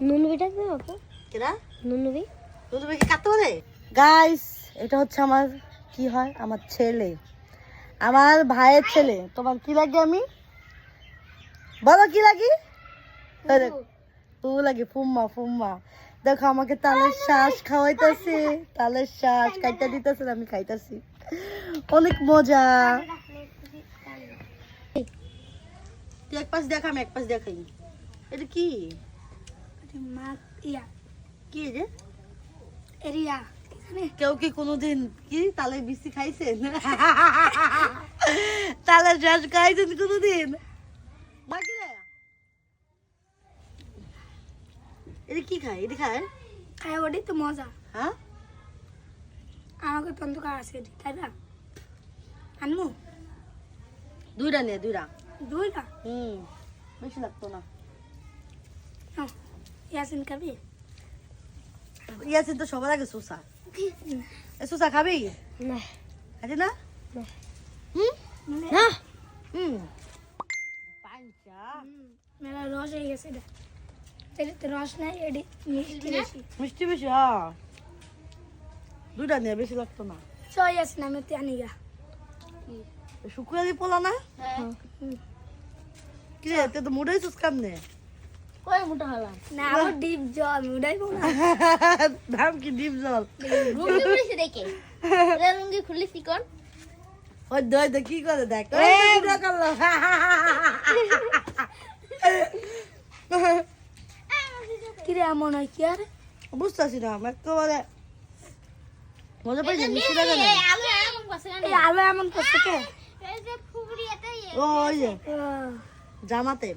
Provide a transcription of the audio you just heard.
নুনবিটা কি আপু? কেডা নুনবি? নুনবি কি কাটতে পারে? গাইস, এটা হচ্ছে আমার কি হয়, আমার ছেলে, আমার ভাইয়ের ছেলে। তোমার কি লাগে? আমি বলো কি লাগি? ও লাগে ফুম্মা ফুম্মা। দেখো আমাকে তালের শ্বাস খাওয়াইতেছে, তালের শ্বাস কাইটা দিতেছে, আমি খাইতেছি, অনেক মজা। তুই এক পাশ দেখ, আমি এক পাশ দেখাই। এটা কি কি রে? এরিয়া কেউ কি কোনোদিন কি তালের বিসি খাইছেন? তালের শ্বাস খাইছেন কোনোদিন? বাকি রে এটা কি খায়? এটা খায়? খাই ওটাই তো মজা। হ্যাঁ, আমাকে তন্তু আছে তাই না? আনমু দুইটা নে, দুইটা। দুইটা বেশি লাগতো না। ইয়াসিন খাবি? ইয়াসিন তো সবার আগে সুসা। এ সুসা খাবি? না খাবি না? না পাঞ্চা মেলা রস হয়ে গেছে এটা। এটাতে রস নাই, এটি মিষ্টি বেশি। মিষ্টি বেশি। হ্যাঁ, দুইটা নে, বেশি লাগতো না। চল ইয়াসিন আমি তো আনি গা। শুক্রালি পোলা না কি রে? তুই তো মুড়াই সুস কাম নে। কই মোটা হলাম না, আমার ডিপ জল মুড়াই বলা। দাম কি ডিপ জল? রুঙ্গি খুলেছি দেখে রুঙ্গি খুলেছি কোন ওই দই দই কি করে দেখ। ভিডিও করলো। কি রে এমন হয় কি? আরে বুঝতেছি না একেবারে মজা পাইছে, মিষ্টি লাগে না। আলু এমন পাশে এই আলো এমন করছে কে? এই যে ফুবড়ি এটাই ওই যে আহ, জামাতে